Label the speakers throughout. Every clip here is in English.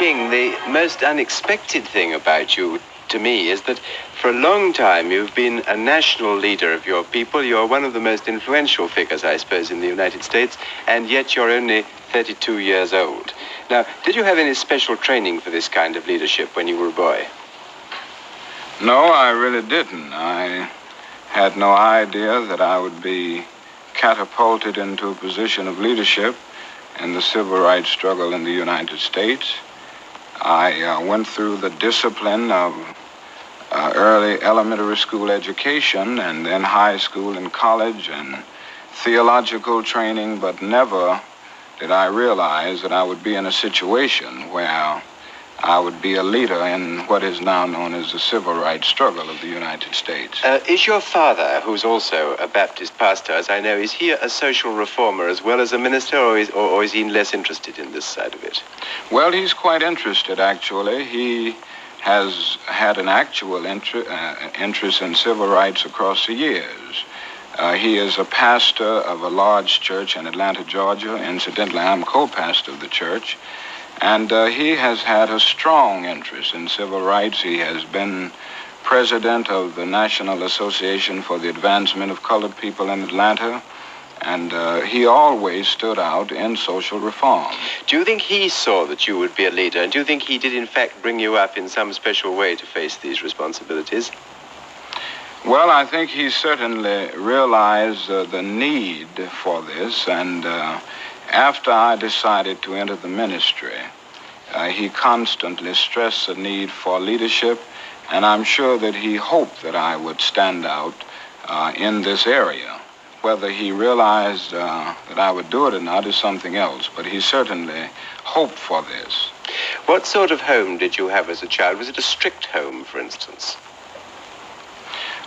Speaker 1: King, the most unexpected thing about you, to me, is that for a long time you've been a national leader of your people. You're one of the most influential figures, I suppose, in the United States, and yet you're only 32 years old. Now, did you have any special training for this kind of leadership when you were a boy?
Speaker 2: No, I really didn't. I had no idea that I would be catapulted into a position of leadership in the civil rights struggle in the United States. I went through the discipline of early elementary school education and then high school and college and theological training, but never did I realize that I would be in a situation where I would be a leader in what is now known as the civil rights struggle of the United States.
Speaker 1: Is your father, who's also a Baptist pastor, as I know, is he a social reformer as well as a minister, or is he less interested in this side of it?
Speaker 2: Well, he's quite interested, actually. He has had an actual interest in civil rights across the years. He is a pastor of a large church in Atlanta, Georgia. Incidentally, I'm co-pastor of the church. And he has had a strong interest in civil rights. He has been president of the National Association for the Advancement of Colored People in Atlanta. And he always stood out in social reform.
Speaker 1: Do you think he saw that you would be a leader? And do you think he did, in fact, bring you up in some special way to face these responsibilities?
Speaker 2: Well, I think he certainly realized the need for this. And after I decided to enter the ministry, he constantly stressed the need for leadership. And I'm sure that he hoped that I would stand out in this area. Whether he realized that I would do it or not is something else, but he certainly hoped for this.
Speaker 1: What sort of home did you have as a child? Was it a strict home, for instance?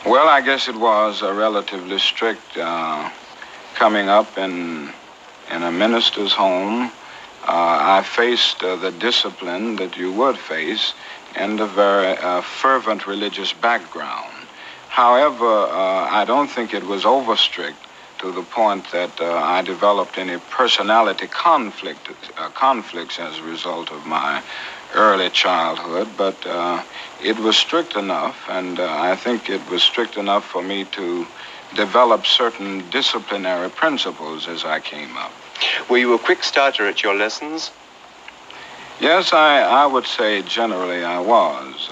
Speaker 2: Well, I guess it was a relatively strict coming up in a minister's home. I faced the discipline that you would face in a very fervent religious background. However, I don't think it was over-strict to the point that I developed any personality conflicts as a result of my early childhood, but it was strict enough, and I think it was strict enough for me to develop certain disciplinary principles as I came up.
Speaker 1: Were you a quick starter at your lessons?
Speaker 2: Yes, I would say generally I was.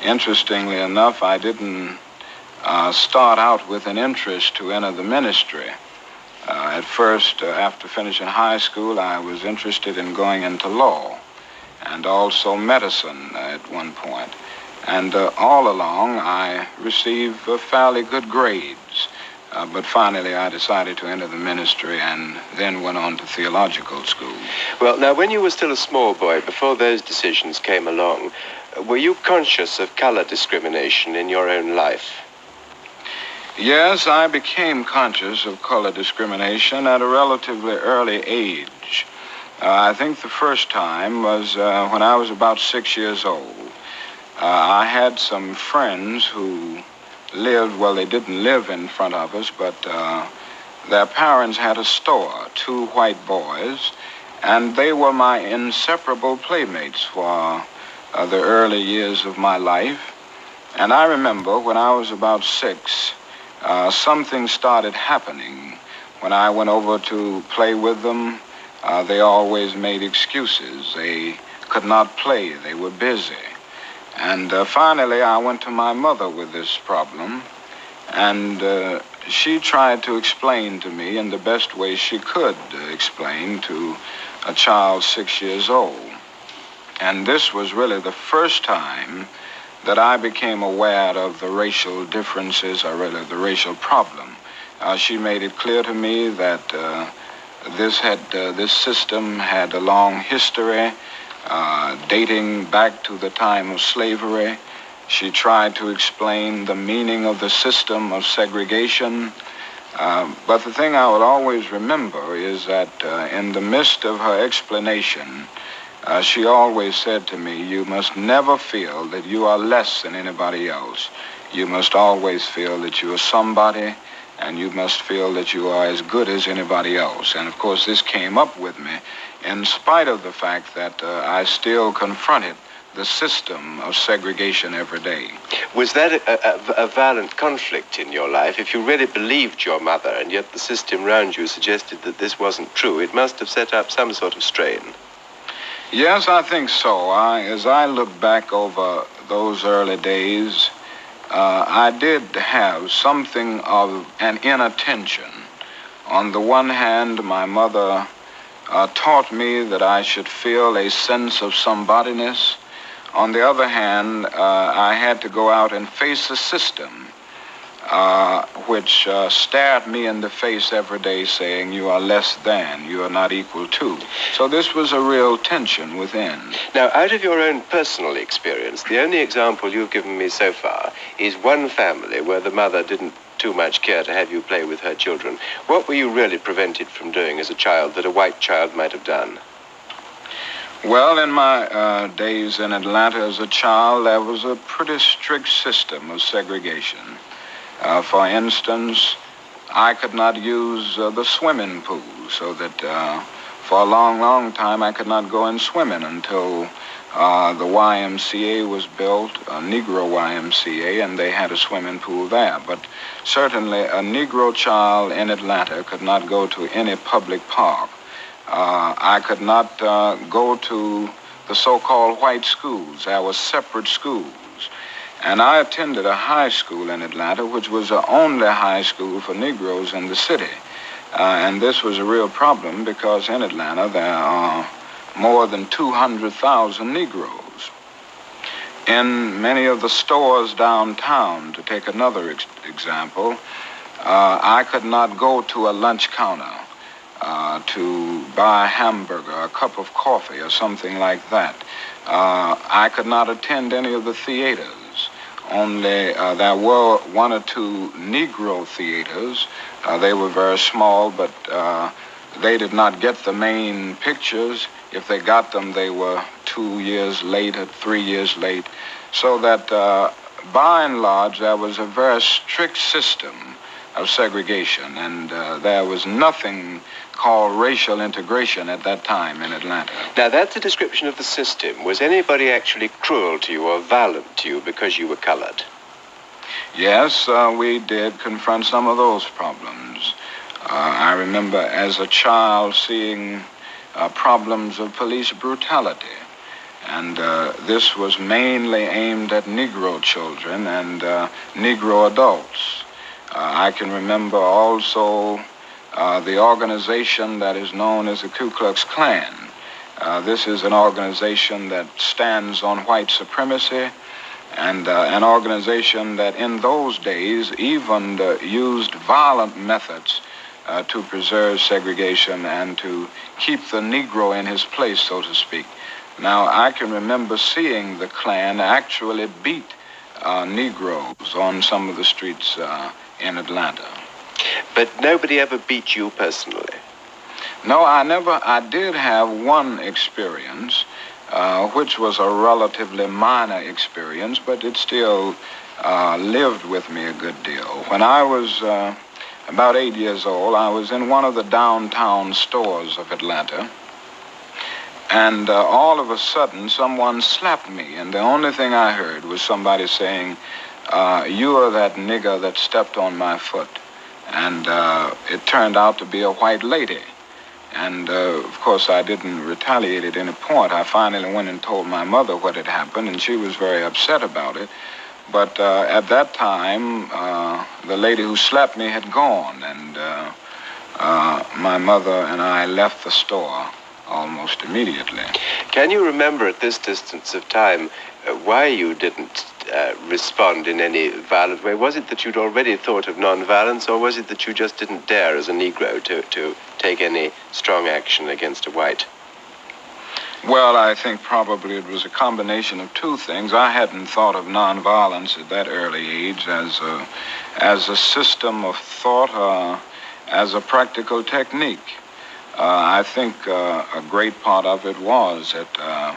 Speaker 2: Interestingly enough, I didn't start out with an interest to enter the ministry. At first, after finishing high school, I was interested in going into law and also medicine at one point. And all along, I received fairly good grades. But finally, I decided to enter the ministry and then went on to theological school.
Speaker 1: Well, now, when you were still a small boy, before those decisions came along, were you conscious of color discrimination in your own life?
Speaker 2: Yes, I became conscious of color discrimination at a relatively early age. I think the first time was when I was about 6 years old. I had some friends who lived, well, they didn't live in front of us, but their parents had a store, 2 white boys, and they were my inseparable playmates for the early years of my life. And I remember when I was about 6, something started happening. When I went over to play with them, they always made excuses. They could not play. They were busy. And finally, I went to my mother with this problem, and she tried to explain to me in the best way she could explain to a child 6 years old. And this was really the first time that I became aware of the racial differences, or really the racial problem. She made it clear to me that this system had a long history, dating back to the time of slavery. She tried to explain the meaning of the system of segregation. But the thing I would always remember is that in the midst of her explanation, she always said to me, you must never feel that you are less than anybody else. You must always feel that you are somebody and you must feel that you are as good as anybody else. And of course, this came up with me in spite of the fact that I still confronted the system of segregation every day.
Speaker 1: Was that a violent conflict in your life? If you really believed your mother and yet the system around you suggested that this wasn't true, it must have set up some sort of strain.
Speaker 2: Yes, I think so. As I look back over those early days, I did have something of an inattention. On the one hand, my mother taught me that I should feel a sense of somebodyness. On the other hand, I had to go out and face a system which stared me in the face every day saying, you are less than, you are not equal to. So this was a real tension within.
Speaker 1: Now, out of your own personal experience, the only example you've given me so far is one family where the mother didn't too much care to have you play with her children. What were you really prevented from doing as a child that a white child might have done?
Speaker 2: Well, in my days in Atlanta as a child, there was a pretty strict system of segregation. For instance, I could not use the swimming pool, so that for a long, long time I could not go in swimming until the YMCA was built, a Negro YMCA, and they had a swimming pool there. But certainly a Negro child in Atlanta could not go to any public park. I could not go to the so-called white schools. There were separate schools. And I attended a high school in Atlanta, which was the only high school for Negroes in the city. And this was a real problem because in Atlanta there are more than 200,000 Negroes. In many of the stores downtown, to take another example, I could not go to a lunch counter to buy a hamburger, a cup of coffee, or something like that. I could not attend any of the theaters. Only there were one or two Negro theaters. They were very small, but they did not get the main pictures. If they got them, they were 2 years late or 3 years late. So that by and large, there was a very strict system of segregation, and there was nothing called racial integration at that time in Atlanta.
Speaker 1: Now, that's a description of the system. Was anybody actually cruel to you or violent to you because you were colored?
Speaker 2: Yes, we did confront some of those problems. I remember as a child seeing problems of police brutality, and this was mainly aimed at Negro children and Negro adults. I can remember also the organization that is known as the Ku Klux Klan. This is an organization that stands on white supremacy, and an organization that in those days even used violent methods to preserve segregation and to keep the Negro in his place, so to speak. Now, I can remember seeing the Klan actually beat Negroes on some of the streets in Atlanta.
Speaker 1: But nobody ever beat you personally?
Speaker 2: No, I did have one experience, which was a relatively minor experience, but it still lived with me a good deal. When I was about 8 years old, I was in one of the downtown stores of Atlanta, and all of a sudden someone slapped me, and the only thing I heard was somebody saying, "You are that nigger that stepped on my foot." And it turned out to be a white lady. And, of course, I didn't retaliate at any point. I finally went and told my mother what had happened, and she was very upset about it. But at that time, the lady who slapped me had gone, and my mother and I left the store almost immediately.
Speaker 1: Can you remember at this distance of time why you didn't respond in any violent way? Was it that you'd already thought of nonviolence, or was it that you just didn't dare as a Negro to take any strong action against a white?
Speaker 2: Well, I think probably it was a combination of two things. I hadn't thought of nonviolence at that early age as a system of thought, as a practical technique. I think a great part of it was that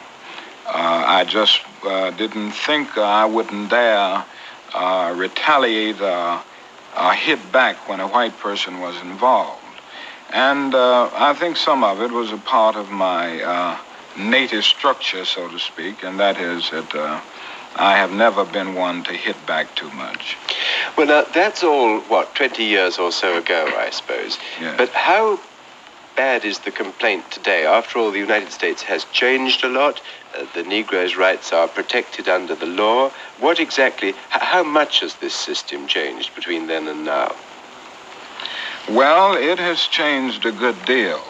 Speaker 2: I just didn't think I wouldn't dare retaliate hit back when a white person was involved. And I think some of it was a part of my native structure, so to speak, and that is that I have never been one to hit back too much.
Speaker 1: Well, now, that's all, 20 years or so ago, I suppose.
Speaker 2: Yes.
Speaker 1: But how bad is the complaint today? After all, the United States has changed a lot. The Negro's rights are protected under the law. What exactly, how much has this system changed between then and now?
Speaker 2: Well, it has changed a good deal.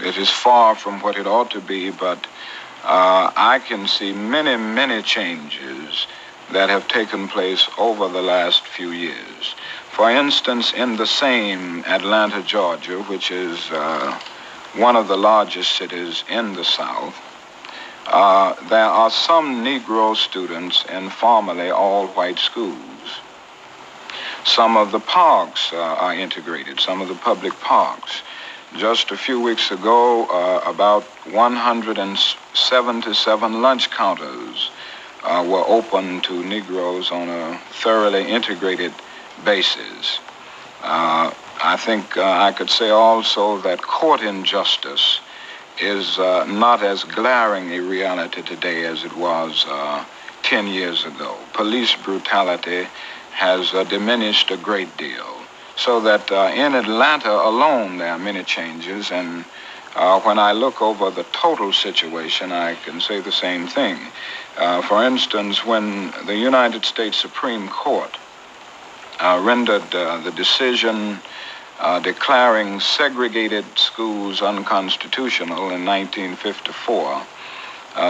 Speaker 2: It is far from what it ought to be, but I can see many, many changes that have taken place over the last few years. For instance, in the same Atlanta, Georgia, which is one of the largest cities in the South, there are some Negro students in formerly all-white schools. Some of the parks are integrated, some of the public parks. Just a few weeks ago, about 177 lunch counters were open to Negroes on a thoroughly integrated basis. I think I could say also that court injustice is not as glaring a reality today as it was 10 years ago. Police brutality has diminished a great deal. So that in Atlanta alone, there are many changes, and when I look over the total situation, I can say the same thing. For instance, when the United States Supreme Court rendered the decision declaring segregated schools unconstitutional in 1954,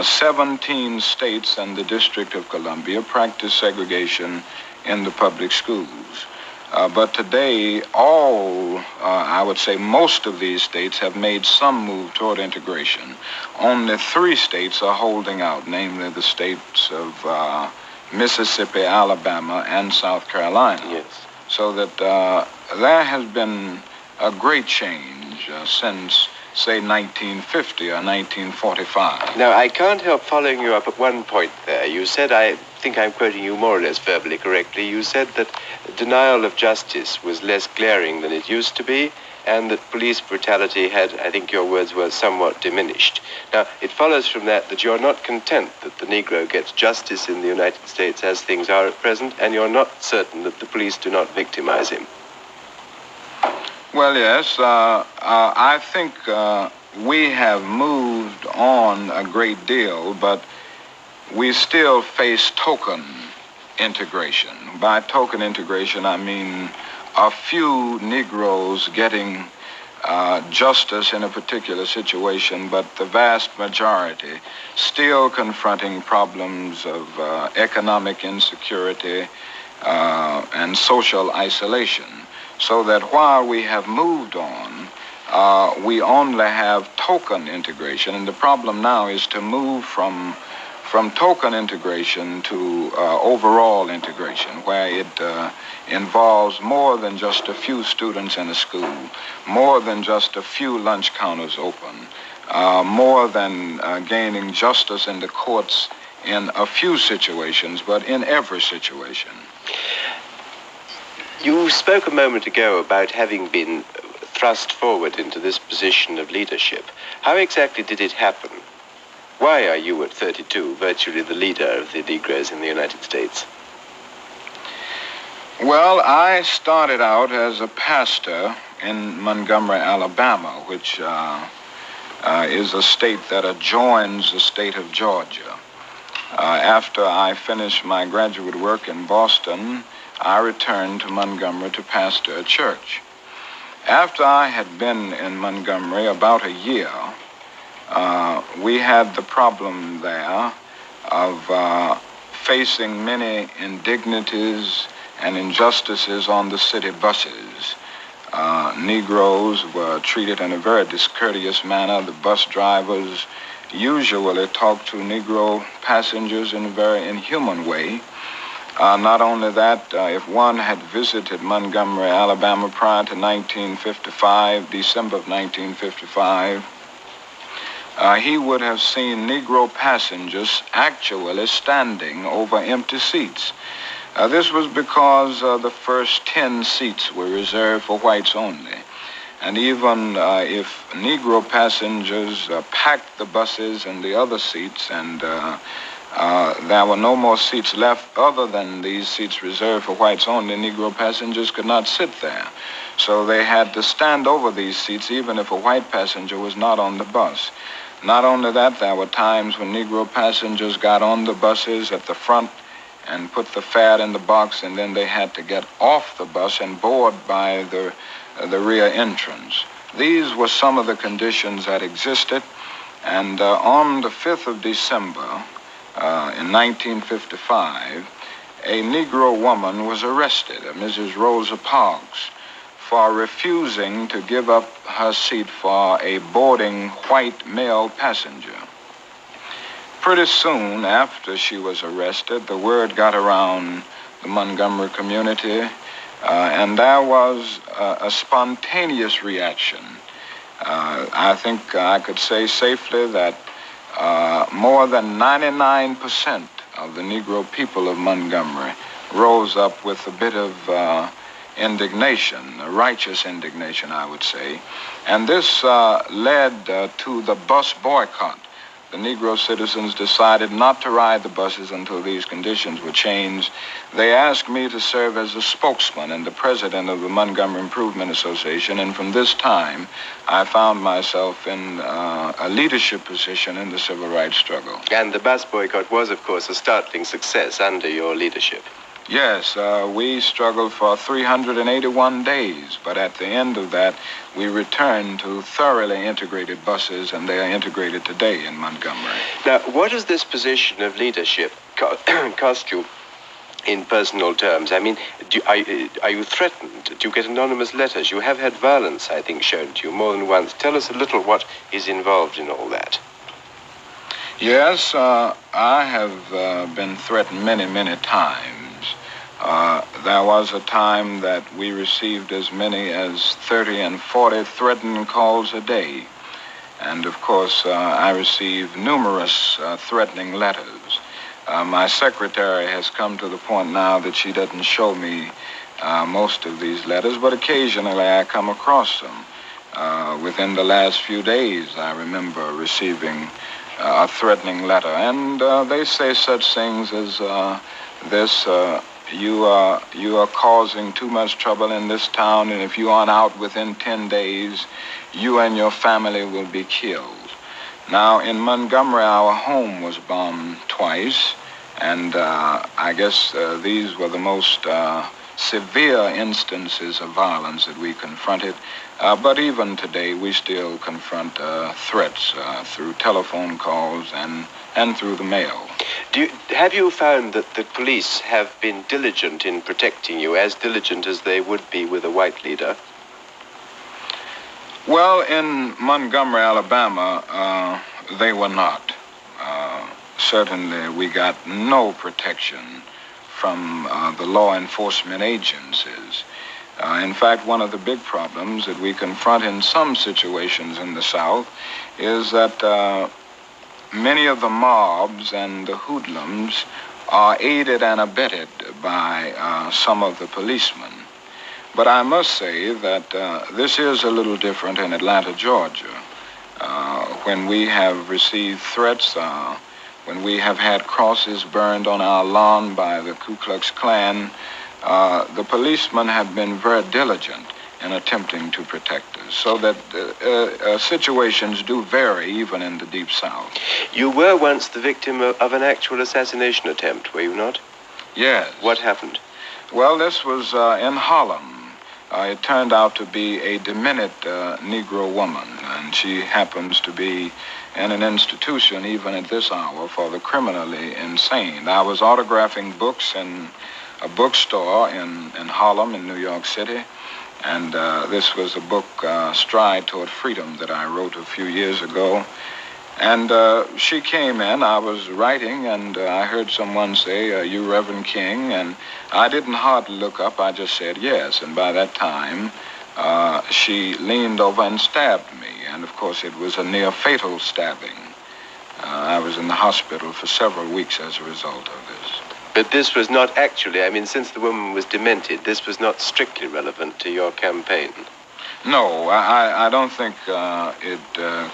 Speaker 2: 17 states and the District of Columbia practiced segregation in the public schools. But today, I would say most of these states have made some move toward integration. Only 3 states are holding out, namely the states of Mississippi, Alabama, and South Carolina.
Speaker 1: Yes.
Speaker 2: So that there has been a great change since, say, 1950 or 1945.
Speaker 1: Now, I can't help following you up at one point there. You said, I think I'm quoting you more or less verbally correctly, you said that denial of justice was less glaring than it used to be, and that police brutality had, I think your words were, somewhat diminished. Now, it follows from that you're not content that the Negro gets justice in the United States as things are at present, and you're not certain that the police do not victimize him.
Speaker 2: Well, yes, I think we have moved on a great deal, but we still face token integration. By token integration, I mean a few Negroes getting justice in a particular situation, but the vast majority still confronting problems of economic insecurity and social isolation. So that while we have moved on, we only have token integration, and the problem now is to move from token integration to overall integration, where it involves more than just a few students in a school, more than just a few lunch counters open, more than gaining justice in the courts in a few situations, but in every situation.
Speaker 1: You spoke a moment ago about having been thrust forward into this position of leadership. How exactly did it happen? Why are you at 32 virtually the leader of the Negroes in the United States?
Speaker 2: Well, I started out as a pastor in Montgomery, Alabama, which is a state that adjoins the state of Georgia. After I finished my graduate work in Boston, I returned to Montgomery to pastor a church. After I had been in Montgomery about a year, we had the problem there of facing many indignities and injustices on the city buses. Negroes were treated in a very discourteous manner. The bus drivers usually talked to Negro passengers in a very inhuman way. Not only that, if one had visited Montgomery, Alabama prior to 1955, December of 1955, he would have seen Negro passengers actually standing over empty seats. This was because the first 10 seats were reserved for whites only. And even if Negro passengers packed the buses and the other seats, and there were no more seats left other than these seats reserved for whites only, Negro passengers could not sit there. So they had to stand over these seats even if a white passenger was not on the bus. Not only that, there were times when Negro passengers got on the buses at the front and put the fare in the box, and then they had to get off the bus and board by the rear entrance. These were some of the conditions that existed, and on the 5th of December in 1955, a Negro woman was arrested, Mrs. Rosa Parks, for refusing to give up her seat for a boarding white male passenger. Pretty soon after she was arrested, the word got around the Montgomery community, and there was a spontaneous reaction. I think I could say safely that more than 99% of the Negro people of Montgomery rose up with a bit of indignation, a righteous indignation, I would say. And this led to the bus boycott. The Negro citizens decided not to ride the buses until these conditions were changed. They asked me to serve as a spokesman and the president of the Montgomery Improvement Association, and from this time, I found myself in a leadership position in the civil rights struggle.
Speaker 1: And the bus boycott was, of course, a startling success under your leadership.
Speaker 2: Yes, we struggled for 381 days, but at the end of that, we returned to thoroughly integrated buses, and they are integrated today in Montgomery.
Speaker 1: Now, what does this position of leadership cost you in personal terms? I mean, are you threatened? Do you get anonymous letters? You have had violence, I think, shown to you more than once. Tell us a little what is involved in all that.
Speaker 2: Yes, I have been threatened many, many times. There was a time that we received as many as 30 and 40 threatening calls a day. And of course, I received numerous threatening letters. My secretary has come to the point now that she doesn't show me most of these letters, but occasionally I come across them. Within the last few days, I remember receiving a threatening letter. And they say such things as this: you are causing too much trouble in this town, and if you aren't out within 10 days, you and your family will be killed. Now, in Montgomery, our home was bombed twice, and I guess these were the most severe instances of violence that we confronted. But even today, we still confront threats through telephone calls and through the mail.
Speaker 1: Have you found that the police have been diligent in protecting you, as diligent as they would be with a white leader?
Speaker 2: Well, in Montgomery, Alabama, they were not. Certainly, we got no protection from the law enforcement agencies. In fact, one of the big problems that we confront in some situations in the South is that many of the mobs and the hoodlums are aided and abetted by some of the policemen. But I must say that this is a little different in Atlanta, Georgia. When we have received threats, when we have had crosses burned on our lawn by the Ku Klux Klan, the policemen have been very diligent in attempting to protect us, so that situations do vary even in the Deep South.
Speaker 1: You were once the victim of an actual assassination attempt, were you not?
Speaker 2: Yes.
Speaker 1: What happened?
Speaker 2: Well, this was in Harlem. It turned out to be a demented Negro woman, and she happens to be in an institution even at this hour for the criminally insane. I was autographing books in a bookstore in Harlem in New York City, and this was a book, Stride Toward Freedom, that I wrote a few years ago. And she came in, I was writing, and I heard someone say, "You Reverend King?" And I didn't hardly look up, I just said yes. And by that time, she leaned over and stabbed me. And of course, it was a near-fatal stabbing. I was in the hospital for several weeks as a result of this.
Speaker 1: But this was not actually, I mean, since the woman was demented, this was not strictly relevant to your campaign.
Speaker 2: No, I don't think it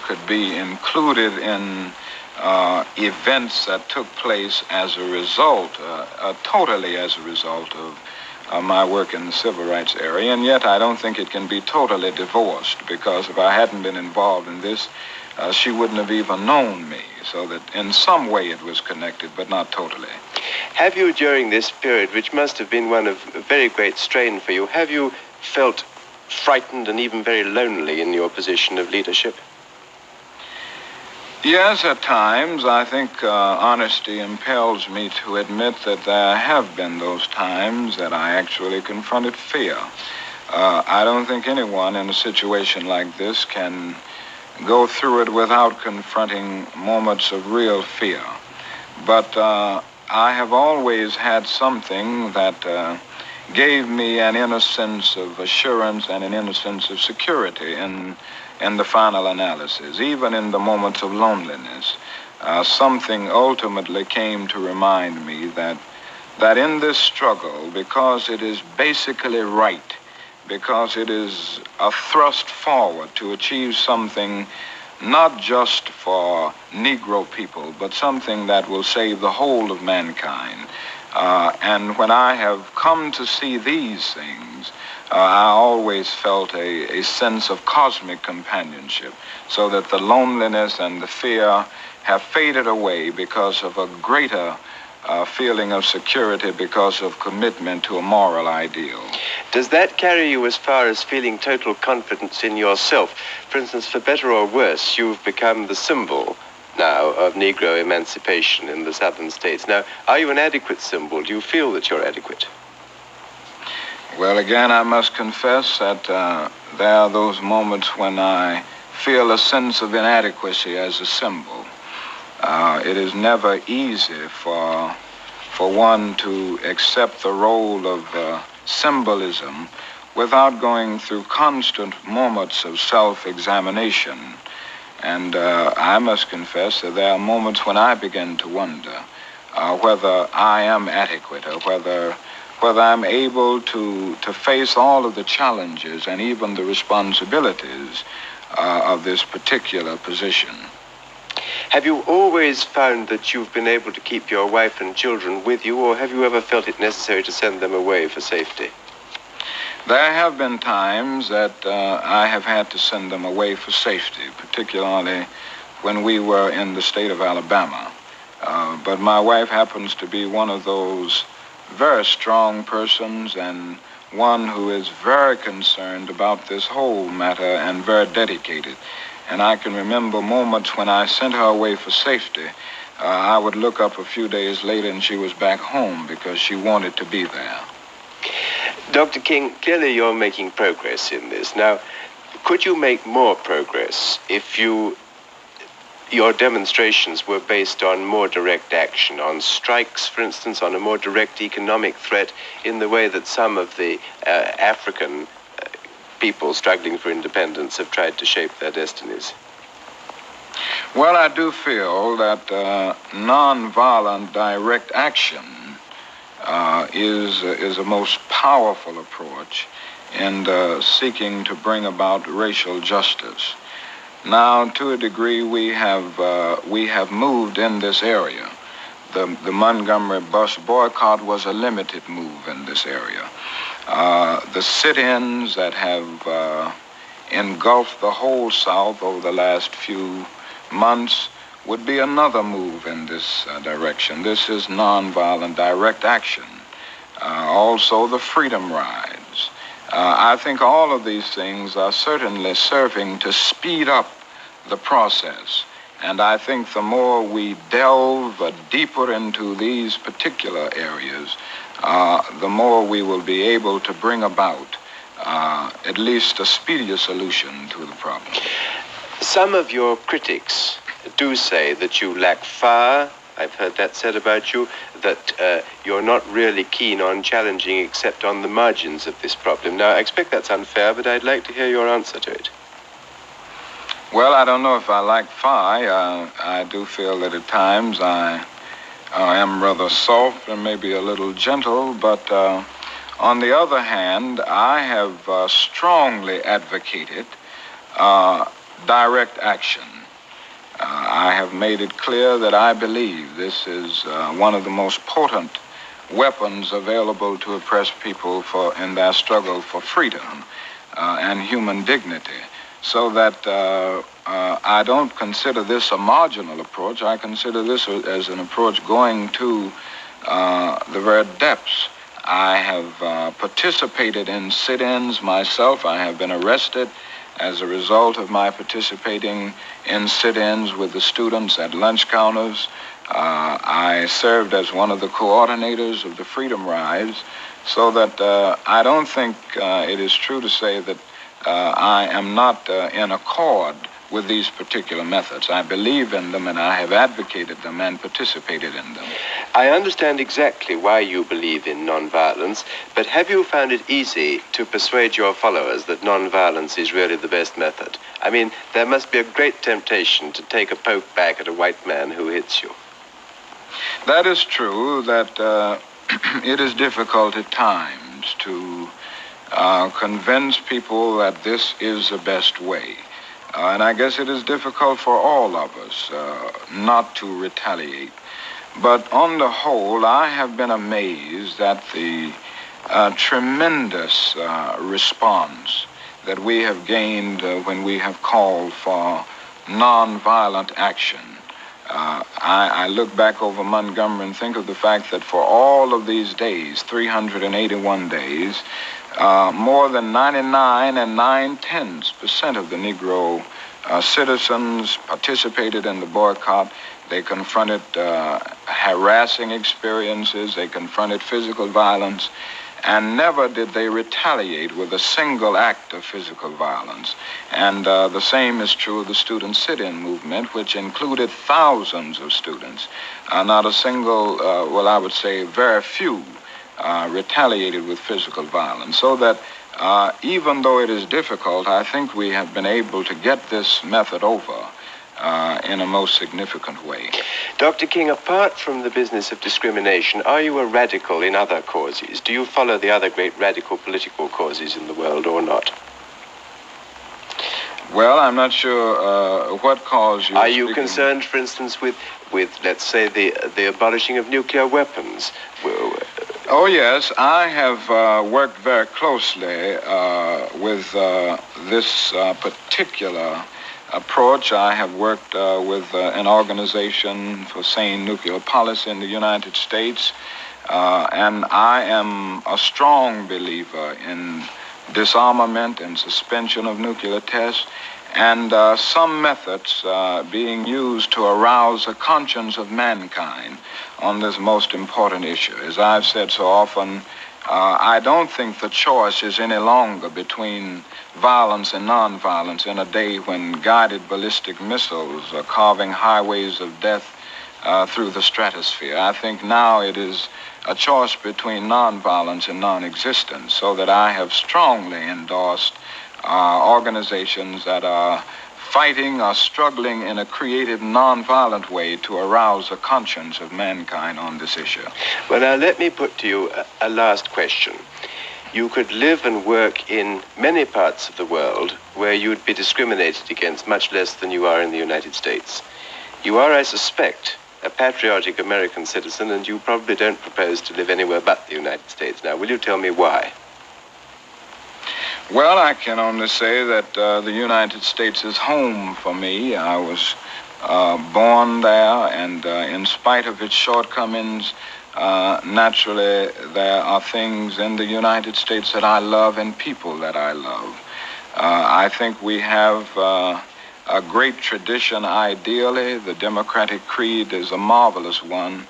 Speaker 2: could be included in events that took place as a result, totally as a result of my work in the civil rights area, and yet I don't think it can be totally divorced, because if I hadn't been involved in this, she wouldn't have even known me, so that in some way it was connected, but not totally.
Speaker 1: Have you, during this period, which must have been one of very great strain for you, have you felt frightened and even very lonely in your position of leadership?
Speaker 2: Yes, at times. I think honesty impels me to admit that there have been those times that I actually confronted fear. I don't think anyone in a situation like this can go through it without confronting moments of real fear. But I have always had something that gave me an inner sense of assurance and an inner sense of security in the final analysis. Even in the moments of loneliness, something ultimately came to remind me that in this struggle, because it is basically right, because it is a thrust forward to achieve something not just for Negro people, but something that will save the whole of mankind. And when I have come to see these things, I always felt a sense of cosmic companionship, so that the loneliness and the fear have faded away because of a greater feeling of security, because of commitment to a moral ideal.
Speaker 1: Does that carry you as far as feeling total confidence in yourself? For instance, for better or worse, you've become the symbol now of Negro emancipation in the southern states. Now, are you an adequate symbol? Do you feel that you're adequate?
Speaker 2: Well, again, I must confess that there are those moments when I feel a sense of inadequacy as a symbol. It is never easy for one to accept the role of symbolism without going through constant moments of self-examination. And I must confess that there are moments when I begin to wonder whether I am adequate, or whether I'm able to face all of the challenges and even the responsibilities of this particular position.
Speaker 1: Have you always found that you've been able to keep your wife and children with you, or have you ever felt it necessary to send them away for safety?
Speaker 2: There have been times that I have had to send them away for safety, particularly when we were in the state of Alabama. But my wife happens to be one of those very strong persons, and one who is very concerned about this whole matter and very dedicated. And I can remember moments when I sent her away for safety. I would look up a few days later and she was back home because she wanted to be there.
Speaker 1: Dr. King, clearly you're making progress in this. Now, could you make more progress if your demonstrations were based on more direct action, on strikes, for instance, on a more direct economic threat, in the way that some of the African people struggling for independence have tried to shape their destinies?
Speaker 2: Well, I do feel that nonviolent direct action is a most powerful approach in seeking to bring about racial justice. Now, to a degree, we have moved in this area. The Montgomery bus boycott was a limited move in this area. The sit-ins that have engulfed the whole South over the last few months would be another move in this direction. This is nonviolent direct action. Also, the freedom rides. I think all of these things are certainly serving to speed up the process. And I think the more we delve deeper into these particular areas, the more we will be able to bring about at least a speedier solution to the problem.
Speaker 1: Some of your critics do say that you lack fire. I've heard that said about you, that you're not really keen on challenging except on the margins of this problem. Now, I expect that's unfair, but I'd like to hear your answer to it.
Speaker 2: Well, I don't know if I lack fire. I do feel that at times I I am rather soft and maybe a little gentle, but on the other hand, I have strongly advocated direct action. I have made it clear that I believe this is one of the most potent weapons available to oppressed people in their struggle for freedom and human dignity. So that I don't consider this a marginal approach. I consider this as an approach going to the very depths. I have participated in sit-ins myself. I have been arrested as a result of my participating in sit-ins with the students at lunch counters. I served as one of the coordinators of the Freedom Rides, so that I don't think it is true to say that I am not in accord with these particular methods. I believe in them, and I have advocated them and participated in them.
Speaker 1: I understand exactly why you believe in nonviolence, but have you found it easy to persuade your followers that nonviolence is really the best method? I mean, there must be a great temptation to take a poke back at a white man who hits you.
Speaker 2: That is true, that it is difficult at times to convince people that this is the best way. And I guess it is difficult for all of us not to retaliate. But on the whole, I have been amazed at the tremendous response that we have gained when we have called for nonviolent action. I look back over Montgomery and think of the fact that for all of these days, 381 days, more than 99 and 9/10% of the Negro citizens participated in the boycott. They confronted harassing experiences. They confronted physical violence. And never did they retaliate with a single act of physical violence. And the same is true of the student sit-in movement, which included thousands of students. Not a single, well, I would say very few, retaliated with physical violence. So that even though it is difficult, I think we have been able to get this method over in a most significant way.
Speaker 1: Dr. King, apart from the business of discrimination, are you a radical in other causes? Do you follow the other great radical political causes in the world or not?
Speaker 2: Well, I'm not sure what cause you
Speaker 1: are you concerned, for instance, with let's say, the abolishing of nuclear weapons?
Speaker 2: Oh, yes. I have worked very closely with this particular approach. I have worked with an organization for sane nuclear policy in the United States, and I am a strong believer in disarmament and suspension of nuclear tests, and some methods being used to arouse the conscience of mankind on this most important issue. As I've said so often, I don't think the choice is any longer between violence and nonviolence in a day when guided ballistic missiles are carving highways of death through the stratosphere. I think now it is a choice between nonviolence and non-existence, so that I have strongly endorsed organizations that are fighting or struggling in a creative, nonviolent way to arouse the conscience of mankind on this issue.
Speaker 1: Well, now let me put to you a last question. You could live and work in many parts of the world where you'd be discriminated against much less than you are in the United States. You are, I suspect, a patriotic American citizen, and you probably don't propose to live anywhere but the United States. Now, will you tell me why?
Speaker 2: Well, I can only say that the United States is home for me. I was born there, and in spite of its shortcomings, naturally there are things in the United States that I love and people that I love. I think we have a great tradition ideally. The Democratic Creed is a marvelous one.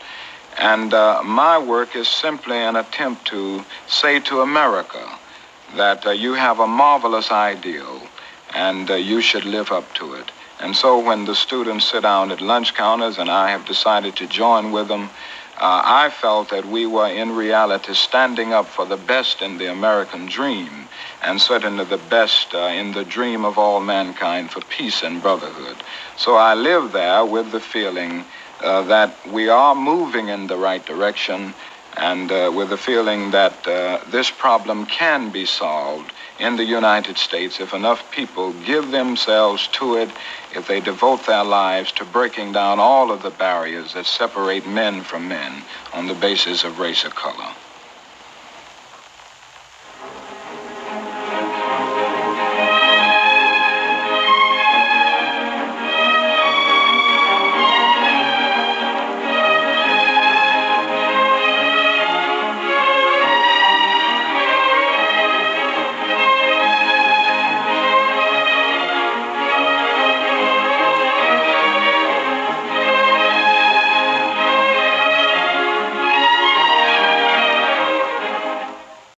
Speaker 2: And my work is simply an attempt to say to America that you have a marvelous ideal and you should live up to it. And so when the students sit down at lunch counters and I have decided to join with them, I felt that we were in reality standing up for the best in the American dream, and certainly the best in the dream of all mankind for peace and brotherhood. So I live there with the feeling that we are moving in the right direction, and with the feeling that this problem can be solved in the United States if enough people give themselves to it, if they devote their lives to breaking down all of the barriers that separate men from men on the basis of race or color.